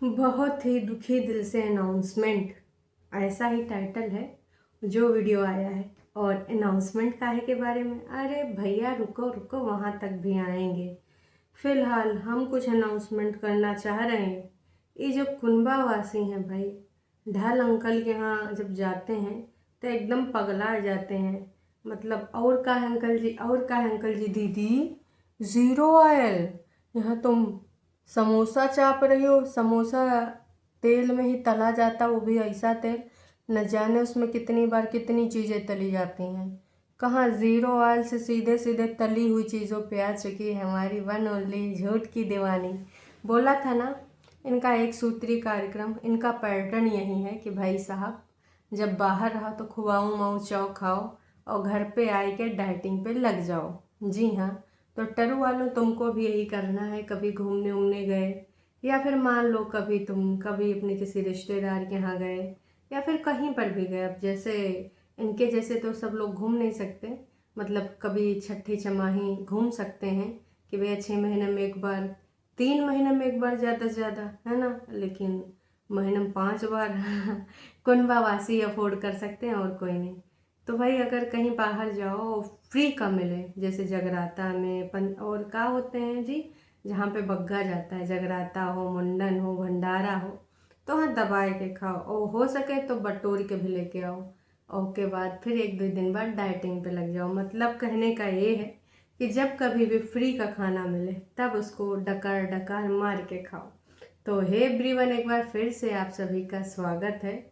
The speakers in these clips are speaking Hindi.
बहुत ही दुखी दिल से अनाउंसमेंट, ऐसा ही टाइटल है जो वीडियो आया है। और अनाउंसमेंट काहे के बारे में? अरे भैया रुको रुको, वहाँ तक भी आएंगे। फिलहाल हम कुछ अनाउंसमेंट करना चाह रहे हैं। ये जो कुनबा वासी हैं भाई, ढाल अंकल के यहाँ जब जाते हैं तो एकदम पगला जाते हैं। मतलब और का है अंकल जी, और का है अंकल जी। दीदी ज़ीरो ऑयल, यहाँ तुम समोसा चाप रही हो। समोसा तेल में ही तला जाता, वो भी ऐसा तेल, न जाने उसमें कितनी बार कितनी चीज़ें तली जाती हैं। कहाँ ज़ीरो ऑयल से सीधे सीधे तली हुई चीज़ों पे आ चुकी है हमारी वन ओनली झूठ की दीवानी। बोला था ना, इनका एक सूत्री कार्यक्रम, इनका पैटर्न यही है कि भाई साहब जब बाहर रहो तो खुआऊँ माऊँ चाव खाओ और घर पे आए के डाइटिंग पे लग जाओ। जी हाँ, तो टरू वालों तुमको भी यही करना है। कभी घूमने उमने गए, या फिर मान लो कभी तुम कभी अपने किसी रिश्तेदार के यहाँ गए, या फिर कहीं पर भी गए। अब जैसे इनके जैसे तो सब लोग घूम नहीं सकते, मतलब कभी छठी छमाही घूम सकते हैं कि भैया 6 महीने में एक बार, 3 महीने में एक बार ज़्यादा से ज़्यादा, है ना। लेकिन महीने में 5 बार कुनबा वासी अफोर्ड कर सकते हैं और कोई नहीं। तो भाई अगर कहीं बाहर जाओ फ्री का मिले, जैसे जगराता में और का होते हैं जी, जहाँ पे बग्गा जाता है, जगराता हो, मुंडन हो, भंडारा हो, तो हाँ दबाए के खाओ और हो सके तो बटोर के भी लेके आओ। और के बाद फिर 1-2 दिन बाद डाइटिंग पे लग जाओ। मतलब कहने का ये है कि जब कभी भी फ्री का खाना मिले तब उसको डकार डकार मार के खाओ। तो हे एवरीवन, एक बार फिर से आप सभी का स्वागत है।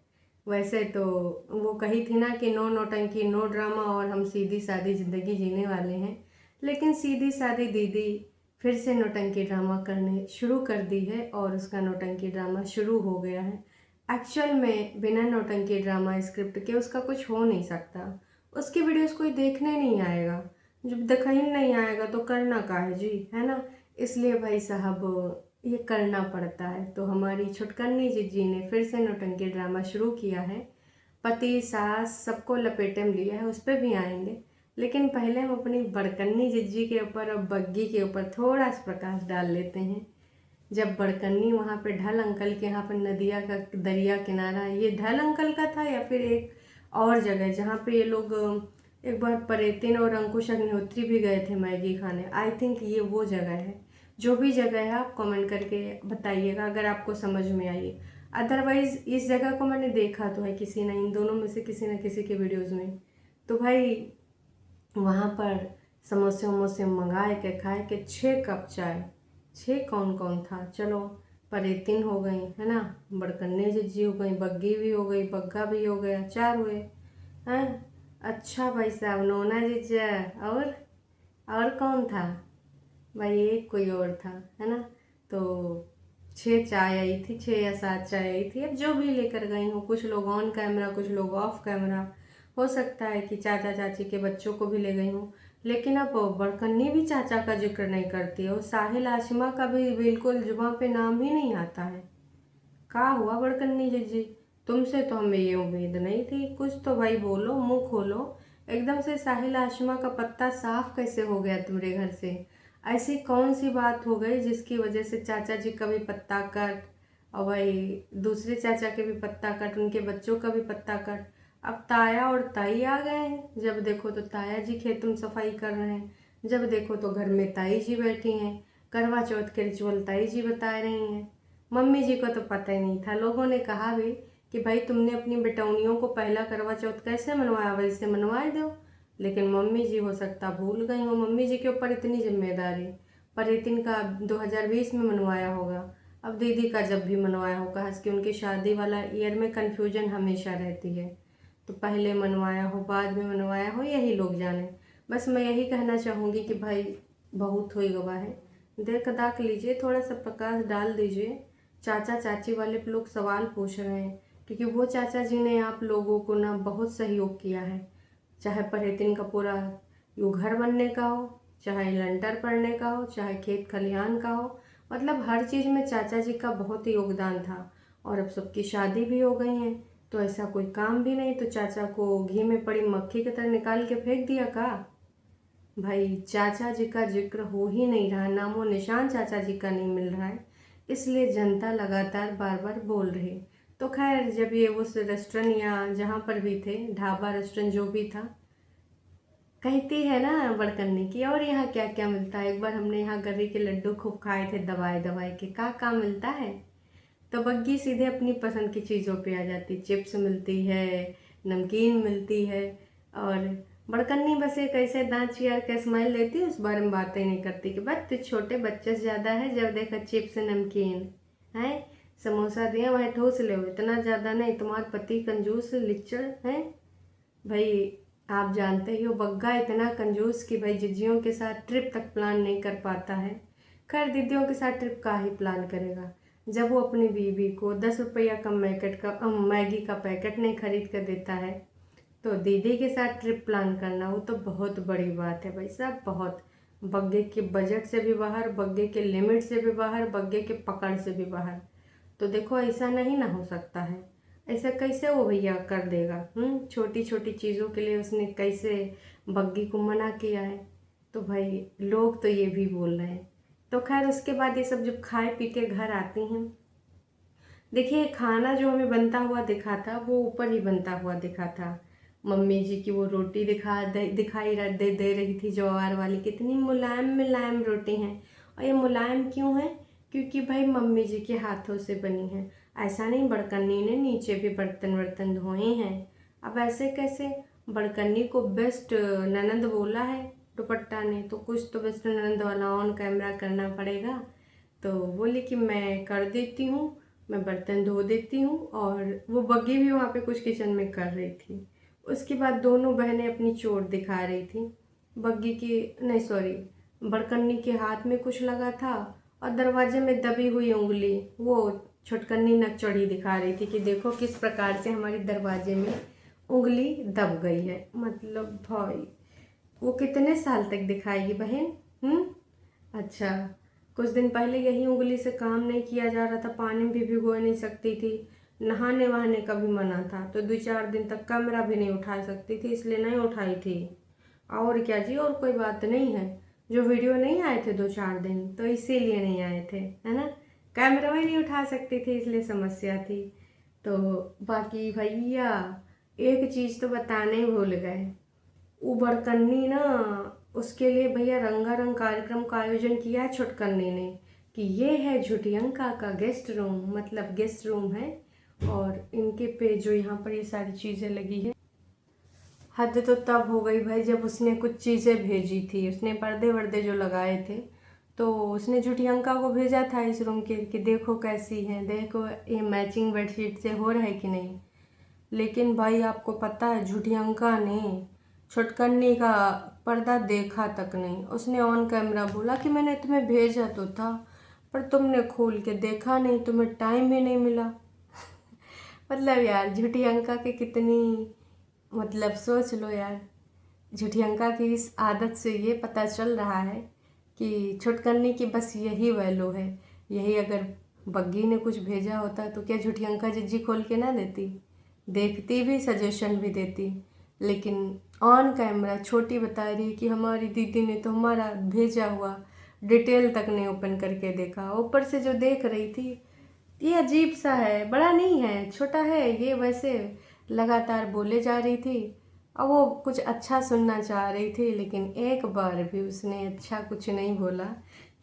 वैसे तो वो कही थी ना कि नो नौटंकी नो ड्रामा, और हम सीधी सादी ज़िंदगी जीने वाले हैं। लेकिन सीधी सादी दीदी फिर से नौटंकी ड्रामा करने शुरू कर दी है, और उसका नौटंकी ड्रामा शुरू हो गया है। एक्चुअल में बिना नौटंकी ड्रामा स्क्रिप्ट के उसका कुछ हो नहीं सकता। उसकी वीडियोस कोई देखने नहीं आएगा। जब देखा ही नहीं आएगा तो करना का है जी, है ना। इसलिए भाई साहब ये करना पड़ता है। तो हमारी छुटकन्नी जिज्जी ने फिर से नौटंकी ड्रामा शुरू किया है। पति सास सबको लपेटे में लिया है, उस पर भी आएंगे। लेकिन पहले हम अपनी बड़कन्नी जिज्जी के ऊपर और बग्गी के ऊपर थोड़ा सा प्रकाश डाल लेते हैं। जब बड़कन्नी वहाँ पे ढल अंकल के यहाँ पर नदिया का दरिया किनारा, ये ढल अंकल का था या फिर एक और जगह जहाँ पे ये लोग एक बार परेतिन और अंकुश अग्निहोत्री भी गए थे मैगी खाने। आई थिंक ये वो जगह है। जो भी जगह है आप कमेंट करके बताइएगा अगर आपको समझ में आई। अदरवाइज़ इस जगह को मैंने देखा तो है किसी ने, इन दोनों में से किसी न किसी के वीडियोज़ में। तो भाई वहाँ पर समोसे वमोसे मंगाए के खाए के 6 कप चाय। 6 कौन कौन था, चलो परेतिन हो गई, है ना, बड़कन्ने जिज्जी हो गई, बग्गी भी हो गई, बग्गा भी हो गया, 4 हुए हैं। अच्छा भाई साहब, नोना जीजा, और कौन था भाई? एक कोई और था, है ना। तो 6 चाय आई थी, 6 या 7 चाय आई थी। अब जो भी लेकर गई हूँ, कुछ लोग ऑन कैमरा कुछ लोग ऑफ कैमरा, हो सकता है कि चाचा चाची के बच्चों को भी ले गई हूँ। लेकिन अब बड़कन्नी भी चाचा का जिक्र नहीं करती है, और साहिल आशिमा का भी बिल्कुल जुबां पे नाम ही नहीं आता है। का हुआ बड़कन्नी जीजी? तुमसे तो हमें ये उम्मीद नहीं थी। कुछ तो भाई बोलो, मुंह खोलो। एकदम से साहिल आशिमा का पत्ता साफ कैसे हो गया तुम्हारे घर से? ऐसी कौन सी बात हो गई जिसकी वजह से चाचा जी का भी पत्ता कट, और भाई दूसरे चाचा के भी पत्ता कट, उनके बच्चों का भी पत्ता कट। अब ताया और ताई आ गए हैं। जब देखो तो ताया जी खेत में सफाई कर रहे हैं, जब देखो तो घर में ताई जी बैठी हैं, करवा चौथ के रिचुअल ताई जी बता रही हैं। मम्मी जी को तो पता ही नहीं था। लोगों ने कहा भी कि भाई तुमने अपनी बेटौनियों को पहला करवा चौथ कैसे मनवाया, वैसे मनवा दो। लेकिन मम्मी जी हो सकता भूल गई हो, मम्मी जी के ऊपर इतनी जिम्मेदारी। परेतिन का 2020 में मनवाया होगा, अब दीदी का जब भी मनवाया होगा। हंस के उनकी शादी वाला ईयर में कन्फ्यूजन हमेशा रहती है। तो पहले मनवाया हो बाद में मनवाया हो, यही लोग जाने। बस मैं यही कहना चाहूँगी कि भाई बहुत हुई गवाह है, देख दाख लीजिए, थोड़ा सा प्रकाश डाल दीजिए। चाचा चाची वाले लोग सवाल पूछ रहे हैं, क्योंकि वो चाचा जी ने आप लोगों को ना बहुत सहयोग किया है। चाहे परेतिन का पूरा यू घर बनने का हो, चाहे लंटर पड़ने का हो, चाहे खेत खलिहान का हो, मतलब हर चीज़ में चाचा जी का बहुत ही योगदान था। और अब सबकी शादी भी हो गई है, तो ऐसा कोई काम भी नहीं, तो चाचा को घी में पड़ी मक्खी की तरह निकाल के फेंक दिया का? भाई चाचा जी का जिक्र हो ही नहीं रहा, नामो निशान चाचा जी का नहीं मिल रहा है। इसलिए जनता लगातार बार बार बोल रही। तो खैर जब ये उस रेस्टोरेंट या जहाँ पर भी थे, ढाबा रेस्टोरेंट जो भी था, कहती है ना बड़कन्नी की, और यहाँ क्या क्या मिलता है, एक बार हमने यहाँ गर्री के लड्डू खूब खाए थे दवाई दवाई के, का मिलता है। तो बग्गी सीधे अपनी पसंद की चीज़ों पे आ जाती, चिप्स मिलती है, नमकीन मिलती है, और बड़कन्नी बस एक ऐसे दांत चियार के स्माइल देती है, उस बारे में बातें नहीं करती कि बस तू छोटे बच्चे से ज़्यादा है, जब देखा चिप्स नमकीन है, समोसा दिया वह ठूस ले, इतना ज़्यादा नहीं, तुम्हारा पति कंजूस लिच्चड़ है। भाई आप जानते ही हो बग्गा इतना कंजूस कि भाई जिज्जियों के साथ ट्रिप तक प्लान नहीं कर पाता है। खैर दीदियों के साथ ट्रिप का ही प्लान करेगा जब वो अपनी बीवी को 10 रुपया का मैगी का पैकेट नहीं खरीद कर देता है। तो दीदी के साथ ट्रिप प्लान करना वो तो बहुत बड़ी बात है भाई साहब, बहुत। बग्गे के बजट से भी बाहर, बग्गे के लिमिट से भी बाहर, बग्गे के पकड़ से भी बाहर। तो देखो ऐसा नहीं ना हो सकता है, ऐसा कैसे वो भैया कर देगा। छोटी छोटी चीज़ों के लिए उसने कैसे बग्गी को मना किया है। तो भाई लोग तो ये भी बोल रहे हैं। तो खैर उसके बाद ये सब जब खाए पी के घर आती हैं, देखिए खाना जो हमें बनता हुआ दिखा था वो ऊपर ही बनता हुआ दिखा था। मम्मी जी की वो रोटी दे रही थी ज्वार वाली, कितनी मुलायम मुलायम रोटी हैं। और ये मुलायम क्यों है, क्योंकि भाई मम्मी जी के हाथों से बनी है। ऐसा नहीं बड़कन्नी ने नीचे भी बर्तन वर्तन धोए हैं। अब ऐसे कैसे, बड़कन्नी को बेस्ट ननंद बोला है दुपट्टा ने, तो कुछ तो बेस्ट ननंद वाला ऑन कैमरा करना पड़ेगा। तो बोली कि मैं कर देती हूँ, मैं बर्तन धो देती हूँ। और वो बग्गी भी वहाँ पे कुछ किचन में कर रही थी। उसके बाद दोनों बहनें अपनी चोट दिखा रही थी। बग्गी की नहीं, सॉरी, बड़कन्नी के हाथ में कुछ लगा था, और दरवाजे में दबी हुई उंगली वो छुटकन्नी नकचड़ी दिखा रही थी कि देखो किस प्रकार से हमारे दरवाजे में उंगली दब गई है। मतलब भाई वो कितने साल तक दिखाएगी बहन। अच्छा, कुछ दिन पहले यही उंगली से काम नहीं किया जा रहा था, पानी भी भिगो नहीं सकती थी, नहाने वहाने का भी मना था, तो 2-4 दिन तक कैमरा भी नहीं उठा सकती थी, इसलिए नहीं उठाई थी। और क्या जी, और कोई बात नहीं है। जो वीडियो नहीं आए थे 2-4 दिन तो इसीलिए नहीं आए थे, है ना, कैमरा भी नहीं उठा सकती थी, इसलिए समस्या थी। तो बाकी भैया एक चीज़ तो बताने ही भूल गए, वो बड़कन्नी ना, उसके लिए भैया रंगारंग कार्यक्रम का आयोजन किया है छुटकन्नी ने, कि ये है झुटियंका का गेस्ट रूम, मतलब गेस्ट रूम है। और इनके पे जो यहाँ पर ये सारी चीज़ें लगी है, हद तो तब हो गई भाई जब उसने कुछ चीज़ें भेजी थी, उसने पर्दे वर्दे जो लगाए थे, तो उसने झुटियंका को भेजा था इस रूम के कि देखो कैसी है, देखो ये मैचिंग बेडशीट से हो रहा है कि नहीं। लेकिन भाई आपको पता है झुटियंका ने छुटकन्नी का पर्दा देखा तक नहीं। उसने ऑन कैमरा बोला कि मैंने तुम्हें भेजा तो था, पर तुमने खोल के देखा नहीं, तुम्हें टाइम ही नहीं मिला। मतलब यार झुटियंका की कितनी, मतलब सोच लो यार, झुटियंका की इस आदत से ये पता चल रहा है कि छुटकन्नी की बस यही वैल्यू है। यही अगर बग्गी ने कुछ भेजा होता तो क्या झुटियंका जिज्जी खोल के ना देती, देखती भी, सजेशन भी देती। लेकिन ऑन कैमरा छोटी बता रही है कि हमारी दीदी ने तो हमारा भेजा हुआ डिटेल तक नहीं ओपन करके देखा, ऊपर से जो देख रही थी। ये अजीब सा है, बड़ा नहीं है, छोटा है ये। वैसे लगातार बोले जा रही थी और वो कुछ अच्छा सुनना चाह रही थी, लेकिन एक बार भी उसने अच्छा कुछ नहीं बोला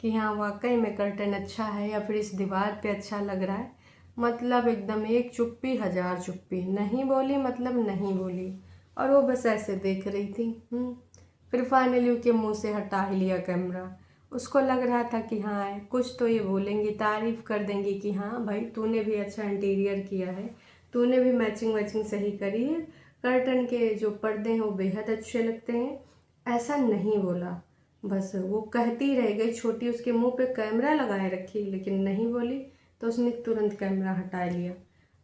कि हाँ वाकई में कर्टन अच्छा है या फिर इस दीवार पे अच्छा लग रहा है। मतलब एकदम एक चुप्पी हजार चुप्पी, नहीं बोली मतलब नहीं बोली। और वो बस ऐसे देख रही थी। फिर फाइनली उसके मुंह से हटा ही लिया कैमरा। उसको लग रहा था कि हाँ कुछ तो ये बोलेंगी, तारीफ़ कर देंगी कि हाँ भाई तूने भी अच्छा इंटीरियर किया है, तूने भी मैचिंग वैचिंग सही करी है, कर्टन के जो पर्दे हैं वो बेहद अच्छे लगते हैं। ऐसा नहीं बोला, बस वो कहती रह गई। छोटी उसके मुंह पे कैमरा लगाए रखी लेकिन नहीं बोली, तो उसने तुरंत कैमरा हटा लिया।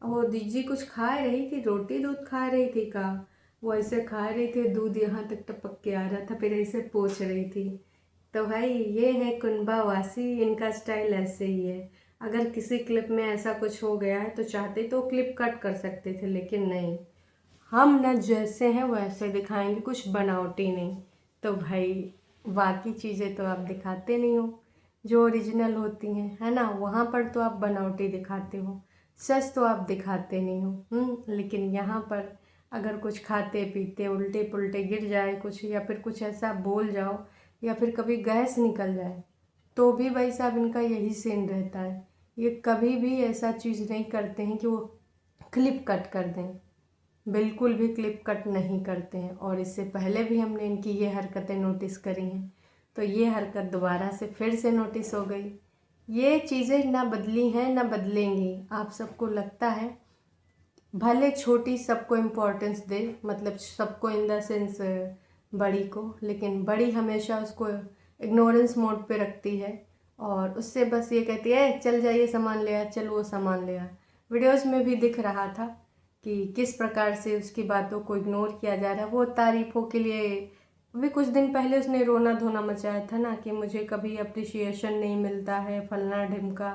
और वो दीजी कुछ खा रही थी, रोटी दूध खा रही थी का, वो ऐसे खा रही थी, दूध यहाँ तक टपक के आ रहा था, फिर ऐसे पोंछ रही थी। तो भाई ये है कुनबा वासी, इनका स्टाइल ऐसे ही है। अगर किसी क्लिप में ऐसा कुछ हो गया है तो चाहते तो क्लिप कट कर सकते थे, लेकिन नहीं, हम न जैसे हैं वैसे दिखाएंगे, कुछ बनावटी नहीं। तो भाई बाकी चीज़ें तो आप दिखाते नहीं हो। जो ओरिजिनल होती हैं, है ना, वहाँ पर तो आप बनावटी दिखाते हो, सच तो आप दिखाते नहीं हो। लेकिन यहाँ पर अगर कुछ खाते पीते उल्टे पुल्टे गिर जाए कुछ, या फिर कुछ ऐसा बोल जाओ, या फिर कभी गैस निकल जाए, तो भी भाई साहब इनका यही सीन रहता है। ये कभी भी ऐसा चीज़ नहीं करते हैं कि वो क्लिप कट कर दें, बिल्कुल भी क्लिप कट नहीं करते हैं। और इससे पहले भी हमने इनकी ये हरकतें नोटिस करी हैं, तो ये हरकत दोबारा से फिर से नोटिस हो गई। ये चीज़ें ना बदली हैं ना बदलेंगी। आप सबको लगता है भले छोटी सबको इम्पोर्टेंस दे, मतलब सबको इन द सेंस बड़ी को, लेकिन बड़ी हमेशा उसको इग्नोरेंस मोड पे रखती है और उससे बस ये कहती है चल जाइए सामान ले आ, चल वो सामान ले आ। वीडियोस में भी दिख रहा था कि किस प्रकार से उसकी बातों को इग्नोर किया जा रहा है। वो तारीफ़ों के लिए अभी कुछ दिन पहले उसने रोना धोना मचाया था ना कि मुझे कभी अप्रिसिएशन नहीं मिलता है, फलना ढिमका।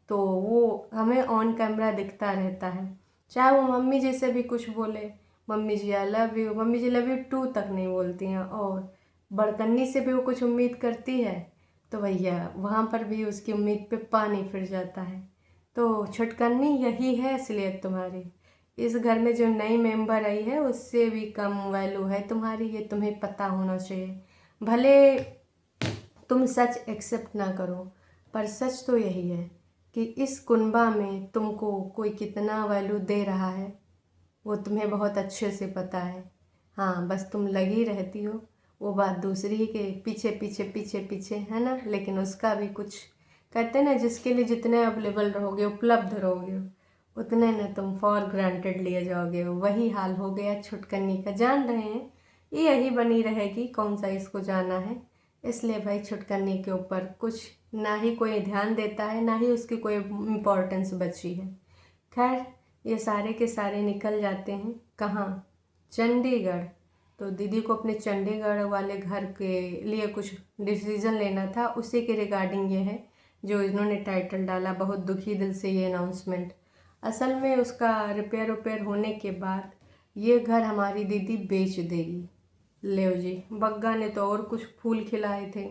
तो वो हमें ऑन कैमरा दिखता रहता है, चाहे वो मम्मी जी से भी कुछ बोले, mummy ji I love you, mummy ji love you too तक नहीं बोलती हैं, और बड़कन्नी से भी वो कुछ उम्मीद करती है तो भैया वहाँ पर भी उसकी उम्मीद पे पानी फिर जाता है। तो छुटकन्नी यही है असलियत तुम्हारी। इस घर में जो नई मेंबर आई है उससे भी कम वैल्यू है तुम्हारी, ये तुम्हें पता होना चाहिए। भले तुम सच एक्सेप्ट ना करो, पर सच तो यही है कि इस कुनबा में तुमको कोई कितना वैल्यू दे रहा है वो तुम्हें बहुत अच्छे से पता है। हाँ, बस तुम लगी रहती हो वो बात दूसरी के पीछे पीछे पीछे पीछे, है ना। लेकिन उसका भी कुछ कहते हैं ना, जिसके लिए जितने अवेलेबल रहोगे, उपलब्ध रहोगे, उतने न तुम फॉर ग्रांटेड लिए जाओगे। वही हाल हो गया छुटकन्नी का। जान रहे हैं ये यही बनी रहेगी, कौन सा इसको जाना है। इसलिए भाई छुटकन्नी के ऊपर कुछ ना ही कोई ध्यान देता है, ना ही उसकी कोई इम्पोर्टेंस बची है। खैर, ये सारे के सारे निकल जाते हैं कहाँ, चंडीगढ़। तो दीदी को अपने चंडीगढ़ वाले घर के लिए कुछ डिसीज़न लेना था, उसी के रिगार्डिंग ये है जो इन्होंने टाइटल डाला, बहुत दुखी दिल से ये अनाउंसमेंट। असल में उसका रिपेयर होने के बाद ये घर हमारी दीदी बेच देगी। ले जी, बग्गा ने तो और कुछ फूल खिलाए थे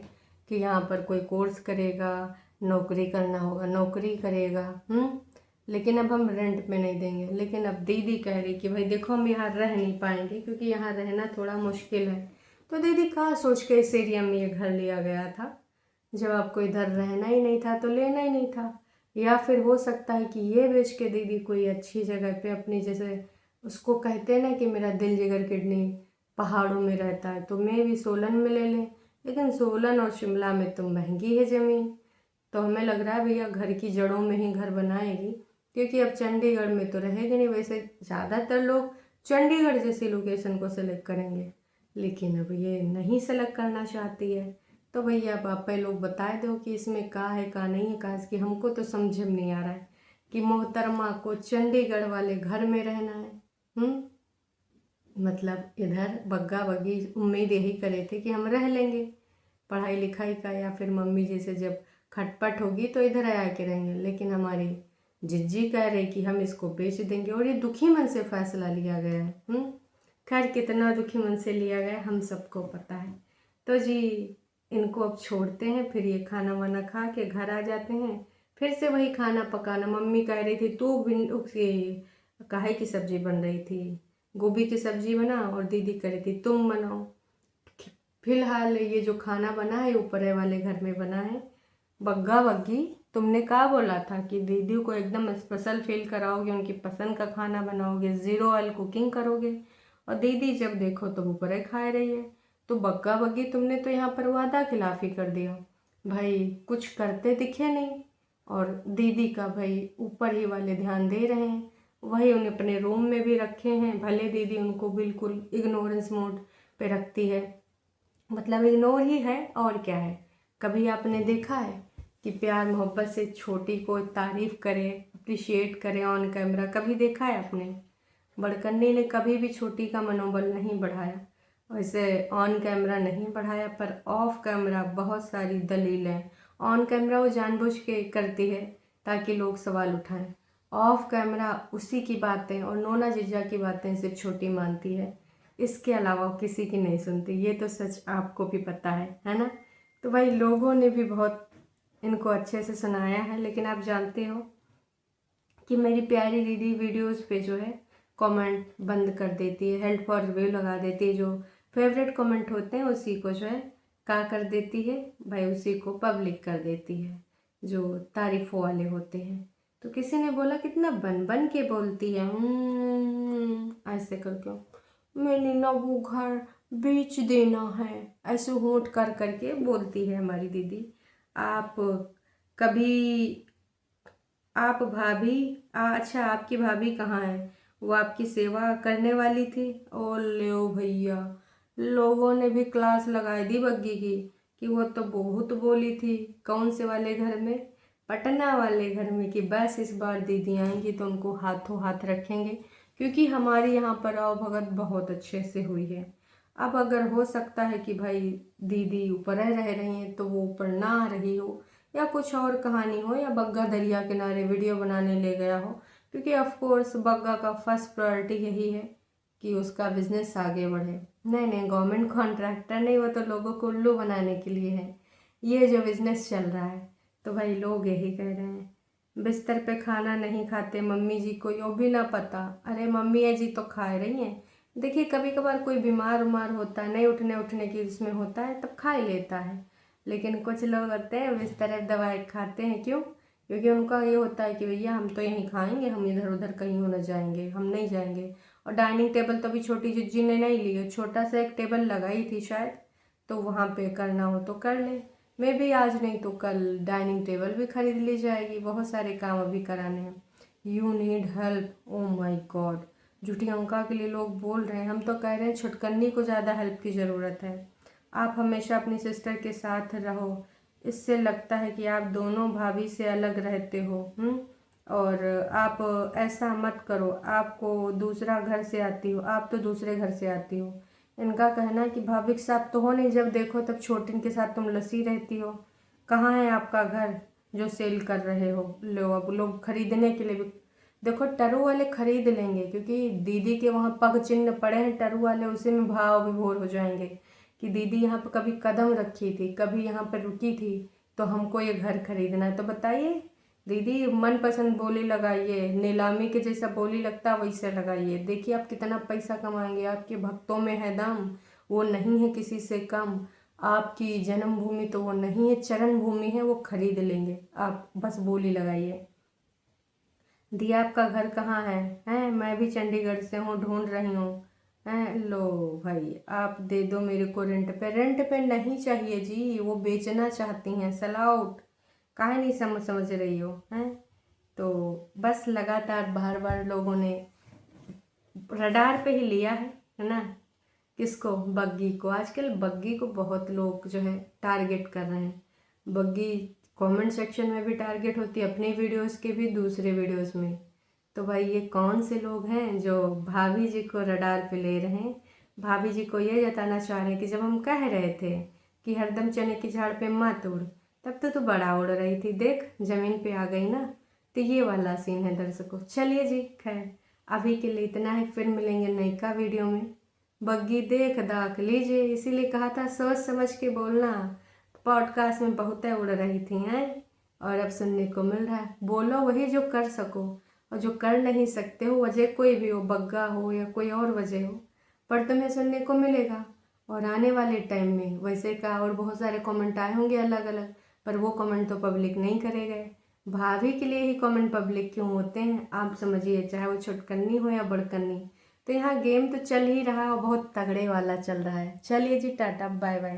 कि यहाँ पर कोई कोर्स करेगा, नौकरी करना होगा, नौकरी करेगा। लेकिन अब हम रेंट पे नहीं देंगे। लेकिन अब दीदी कह रही कि भाई देखो हम यहाँ रह नहीं पाएंगे क्योंकि यहाँ रहना थोड़ा मुश्किल है। तो दीदी कहाँ सोच के इस एरिया में ये घर लिया गया था? जब आपको इधर रहना ही नहीं था तो लेना ही नहीं था। या फिर हो सकता है कि ये बेच के दीदी कोई अच्छी जगह पे अपनी, जैसे उसको कहते हैं ना कि मेरा दिल जिगर किडनी पहाड़ों में रहता है, तो मैं भी सोलन में ले लें। लेकिन सोलन और शिमला में तो महंगी है ज़मीन। तो हमें लग रहा है भैया घर की जड़ों में ही घर बनाएगी, क्योंकि अब चंडीगढ़ में तो रहेगी नहीं। वैसे ज़्यादातर लोग चंडीगढ़ जैसी लोकेशन को सेलेक्ट करेंगे, लेकिन अब ये नहीं सेलेक्ट करना चाहती है। तो भैया अब आप लोग बता दो कि इसमें का है का नहीं है। कहा कि हमको तो समझ में नहीं आ रहा है कि मोहतरमा को चंडीगढ़ वाले घर में रहना है। मतलब इधर बग्गा बग्गी उम्मीद यही करे थे कि हम रह लेंगे पढ़ाई लिखाई का, या फिर मम्मी जी से जब खटपट होगी तो इधर आया के रहेंगे। लेकिन हमारी जिज्जी कह रही कि हम इसको बेच देंगे, और ये दुखी मन से फैसला लिया गया है। खैर, कितना दुखी मन से लिया गया हम सबको पता है। तो जी इनको अब छोड़ते हैं, फिर ये खाना वाना खा के घर आ जाते हैं। फिर से वही खाना पकाना। मम्मी कह रही थी तू काहे की सब्जी बन रही थी, गोभी की सब्जी बना, और दीदी कह रही थी तुम बनाओ। फिलहाल ये जो खाना बना है ऊपर वाले घर में बना है। बग्गा बग्गी, तुमने कहा बोला था कि दीदी को एकदम स्पेशल फील कराओगे, उनकी पसंद का खाना बनाओगे, ज़ीरो ऑयल कुकिंग करोगे, और दीदी जब देखो तो ऊपर खा रही है। तो बग्गा बग्गी तुमने तो यहाँ पर वादा खिलाफी कर दिया भाई, कुछ करते दिखे नहीं। और दीदी का भाई ऊपर ही वाले ध्यान दे रहे हैं, वही उन्हें अपने रूम में भी रखे हैं। भले दीदी उनको बिल्कुल इग्नोरेंस मोड पे रखती है, मतलब इग्नोर ही है और क्या है। कभी आपने देखा है कि प्यार मोहब्बत से छोटी को तारीफ़ करे, अप्रिशिएट करे ऑन कैमरा? कभी देखा है आपने? बड़कन्नी ने कभी भी छोटी का मनोबल नहीं बढ़ाया, वैसे ऑन कैमरा नहीं बढ़ाया, पर ऑफ कैमरा बहुत सारी दलीलें। ऑन कैमरा वो जानबूझ के करती है ताकि लोग सवाल उठाएं, ऑफ कैमरा उसी की बातें और नोना जीजा की बातें सिर्फ छोटी मानती है, इसके अलावा किसी की नहीं सुनती। ये तो सच आपको भी पता है ना। तो भाई लोगों ने भी बहुत इनको अच्छे से सुनाया है। लेकिन आप जानते हो कि मेरी प्यारी दीदी वीडियोस पे जो है कमेंट बंद कर देती है, हेल्प फॉर रिव्यू लगा देती है। जो फेवरेट कमेंट होते हैं उसी को जो है क्या कर देती है भाई, उसी को पब्लिक कर देती है, जो तारीफ़ों वाले होते हैं। तो किसी ने बोला कितना बन बन के बोलती है, ऐसे करके मैंने ना वो घर बेच देना है, ऐसे होंठ कर करके बोलती है हमारी दीदी। आप कभी आप भाभी अच्छा आपकी भाभी कहाँ है, वो आपकी सेवा करने वाली थी। ओ लो भैया, लोगों ने भी क्लास लगा दी बग्गी की कि वो तो बहुत बोली थी। कौन से वाले घर में, पटना वाले घर में, कि बस इस बार दीदी आएंगी तो उनको हाथों हाथ रखेंगे, क्योंकि हमारे यहाँ पर आओ भगत बहुत अच्छे से हुई है। अब अगर हो सकता है कि भाई दीदी ऊपर रह रही हैं तो वो ऊपर ना आ रही हो, या कुछ और कहानी हो, या बग्गा दरिया किनारे वीडियो बनाने ले गया हो, क्योंकि ऑफ कोर्स बग्गा का फर्स्ट प्रायोरिटी यही है कि उसका बिजनेस आगे बढ़े। नहीं नहीं, गवर्नमेंट कॉन्ट्रैक्टर नहीं, वो तो लोगों को उल्लू बनाने के लिए है ये जो बिजनेस चल रहा है। तो भाई लोग यही कह रहे हैं, बिस्तर पे खाना नहीं खाते मम्मी जी को यो भी ना पता। अरे मम्मी जी तो खा रही हैं। देखिए कभी कभार कोई बीमार उमार होता है, नहीं उठने की उसमें होता है, तब खा ही लेता है। लेकिन कुछ लोग होते हैं बिस्तर पे दवाई खाते हैं, क्यों? क्योंकि उनका ये होता है कि भैया हम तो यहीं खाएंगे, हम इधर उधर कहीं हो ना जाएंगे, हम नहीं जाएंगे। और डाइनिंग टेबल तो अभी छोटी जिज्जी ने नहीं ली है, छोटा सा एक टेबल लगाई थी शायद, तो वहाँ पे करना हो तो कर ले। मैं भी आज नहीं तो कल डाइनिंग टेबल भी खरीद ली जाएगी, बहुत सारे काम अभी कराने हैं। You need help, oh my god, झूठी अंका के लिए लोग बोल रहे हैं। हम तो कह रहे हैं छुटकन्नी को ज़्यादा हेल्प की ज़रूरत है। आप हमेशा अपनी सिस्टर के साथ रहो, इससे लगता है कि आप दोनों भाभी से अलग रहते हो। और आप ऐसा मत करो, आपको दूसरा घर से आती हो, आप तो दूसरे घर से आती हो। इनका कहना है कि भाभी के साथ तो हो नहीं, जब देखो तब छोटिन के साथ तुम लसी रहती हो। कहाँ है आपका घर जो सेल कर रहे हो? लो अब लोग खरीदने के लिए भी, देखो टरू वाले खरीद लेंगे, क्योंकि दीदी के वहाँ पग चिन्ह पड़े हैं टरू वाले, उसी में भाव विभोर हो जाएंगे कि दीदी यहाँ पर कभी कदम रखी थी, कभी यहाँ पर रुकी थी, तो हमको ये घर खरीदना है। तो बताइए दीदी, मनपसंद बोली लगाइए, नीलामी के जैसा बोली लगता है वैसे लगाइए, देखिए आप कितना पैसा कमाएंगे। आपके भक्तों में है दम, वो नहीं है किसी से कम। आपकी जन्मभूमि तो वो नहीं है, चरण भूमि है, वो खरीद लेंगे। आप बस बोली लगाइए। दिया आपका घर कहाँ है? हैं, मैं भी चंडीगढ़ से हूँ, ढूंढ रही हूँ। हैं, लो भाई आप दे दो मेरे को रेंट पे। रेंट पे नहीं चाहिए जी, वो बेचना चाहती हैं, सेल आउट। काहे नहीं समझ रही हो? हैं, तो बस लगातार बार बार लोगों ने रडार पे ही लिया है ना। किसको? बग्गी को। आजकल बग्गी को बहुत लोग जो है टारगेट कर रहे हैं। बग्गी कमेंट सेक्शन में भी टारगेट होती है, अपनी वीडियोस के भी, दूसरे वीडियोस में। तो भाई ये कौन से लोग हैं जो भाभी जी को रडार पे ले रहे हैं? भाभी जी को ये जताना चाह रहे हैं कि जब हम कह रहे थे कि हरदम चने की झाड़ पे मत उड़, तब तो तू बड़ा उड़ रही थी, देख जमीन पे आ गई ना। तो ये वाला सीन है दर्शकों। चलिए जी, खैर अभी के लिए इतना ही, फिर मिलेंगे नई का वीडियो में। बग्गी देख दाख लीजिए, इसीलिए कहा था सोच समझ के बोलना। पॉडकास्ट में बहुत उड़ रही थी हैं, और अब सुनने को मिल रहा है। बोलो वही जो कर सको, और जो कर नहीं सकते हो, वजह कोई भी हो, बग्गा हो या कोई और वजह हो, पर तुम्हें सुनने को मिलेगा। और आने वाले टाइम में वैसे का और बहुत सारे कमेंट आए होंगे अलग अलग, पर वो कमेंट तो पब्लिक नहीं करे गए। भाभी के लिए ही कमेंट पब्लिक क्यों होते हैं आप समझिए, चाहे वो छुटकन्नी हो या बड़कन्नी। तो यहाँ गेम तो चल ही रहा है और बहुत तगड़े वाला चल रहा है। चलिए जी, टाटा बाय बाय।